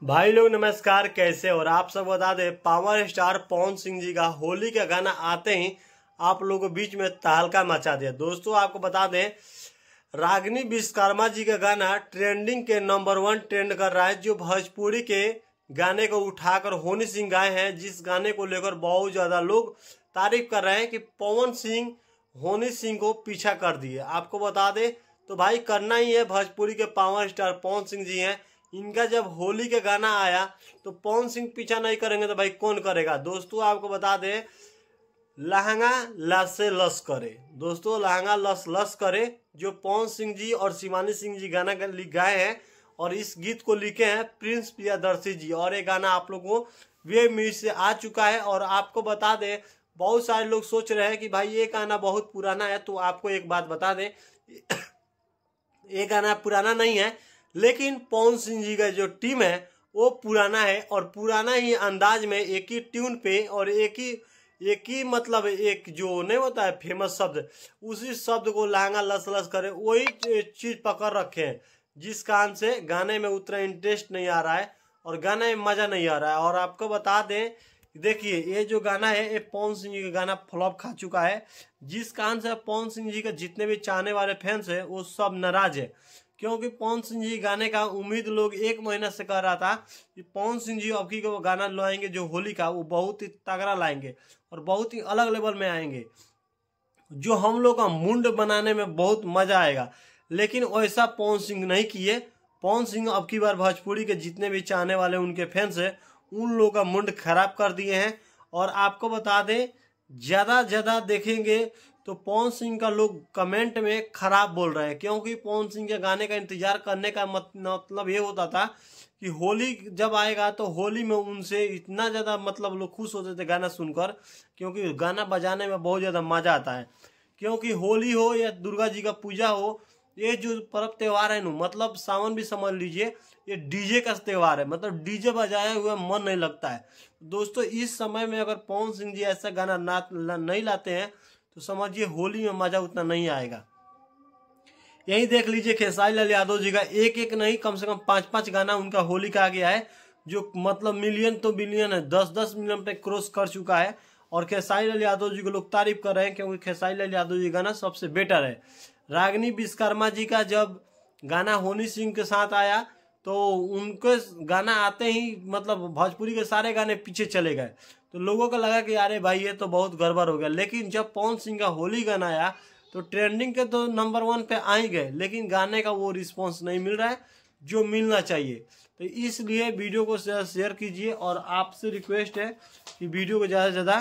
भाई लोग नमस्कार, कैसे? और आप सब बता दें, पावर स्टार पवन सिंह जी का होली का गाना आते ही आप लोगों के बीच में तहलका मचा दिया। दोस्तों आपको बता दें, रागिनी विश्वकर्मा जी का गाना ट्रेंडिंग के नंबर 1 ट्रेंड कर रहा है। जो भोजपुरी के गाने को उठाकर होनी सिंह गाए हैं, जिस गाने को लेकर बहुत ज्यादा लोग तारीफ कर रहे हैं कि पवन सिंह होनी सिंह को पीछा कर दिए। आपको बता दें तो भाई करना ही है, भोजपुरी के पावर स्टार पवन सिंह जी हैं। इनका जब होली का गाना आया तो पवन सिंह पीछा नहीं करेंगे तो भाई कौन करेगा। दोस्तों आपको बता दें, लहंगा लस से लस करे। दोस्तों लहंगा लस लस करे जो पवन सिंह जी और शिवानी सिंह जी गाना गाए हैं, और इस गीत को लिखे हैं प्रिंस प्रियदर्शी जी। और ये गाना आप लोगों को वेब म्यूजिक से आ चुका है। और आपको बता दें, बहुत सारे लोग सोच रहे हैं कि भाई ये गाना बहुत पुराना है, तो आपको एक बात बता दें, ये गाना पुराना नहीं है, लेकिन पवन सिंह जी का जो टीम है वो पुराना है। और पुराना ही अंदाज में एक ही ट्यून पे और एक ही मतलब एक जो नहीं होता है फेमस शब्द, उसी शब्द को लहंगा लस लस करे वही चीज पकड़ रखे हैं, जिस कारण से गाने में उतना इंटरेस्ट नहीं आ रहा है और गाने में मजा नहीं आ रहा है। और आपको बता दें, देखिए ये जो गाना है ये पवन सिंह जी का गाना फ्लॉप खा चुका है, जिस कारण से पवन सिंह जी के जितने भी चाहने वाले फैंस है वो सब नाराज है। क्योंकि पवन सिंह जी गाने का उम्मीद लोग 1 महीना से कर रहा था कि पवन सिंह जी अब की वो गाना लाएंगे जो होली का, वो बहुत ही तगड़ा लाएंगे और बहुत ही अलग लेवल में आएंगे, जो हम लोग का मुंड बनाने में बहुत मजा आएगा। लेकिन वैसा पवन सिंह नहीं किए। पवन सिंह अब की बार भोजपुरी के जितने भी चाहने वाले उनके फैंस है उन लोगों का मुंड खराब कर दिए हैं। और आपको बता दें, ज्यादा देखेंगे तो पवन सिंह का लोग कमेंट में खराब बोल रहे हैं, क्योंकि पवन सिंह के गाने का इंतजार करने का मतलब ये होता था कि होली जब आएगा तो होली में उनसे इतना ज्यादा मतलब लोग खुश होते थे गाना सुनकर, क्योंकि गाना बजाने में बहुत ज्यादा मजा आता है। क्योंकि होली हो या दुर्गा जी का पूजा हो, ये जो पर्व त्योहार है ना, मतलब सावन भी समझ लीजिए ये डीजे का त्योहार है, मतलब डीजे बजाए हुए मन नहीं लगता है। दोस्तों इस समय में अगर पवन सिंह जी ऐसा गाना नहीं लाते हैं तो समझिए होली में मजा उतना नहीं आएगा। यही देख लीजिए, खेसारी लाल यादव जी का एक नहीं कम से कम 5 गाना उनका होली का आ गया है, जो मतलब मिलियन तो बिलियन है, 10 मिलियन पे क्रॉस कर चुका है। और खेसारी लाल यादव जी को लोग तारीफ कर रहे हैं, क्योंकि खेसारी लाल यादव जी गाना सबसे बेटर है। रागिनी विश्वकर्मा जी का जब गाना होनी सिंह के साथ आया तो उनके गाना आते ही मतलब भोजपुरी के सारे गाने पीछे चले गए, तो लोगों को लगा कि अरे भाई ये तो बहुत गड़बड़ हो गया। लेकिन जब पवन सिंह का होली गाना आया तो ट्रेंडिंग के तो नंबर 1 पे आ ही गए, लेकिन गाने का वो रिस्पॉन्स नहीं मिल रहा है जो मिलना चाहिए। तो इसलिए वीडियो को शेयर कीजिए, और आपसे रिक्वेस्ट है कि वीडियो को ज़्यादा से ज़्यादा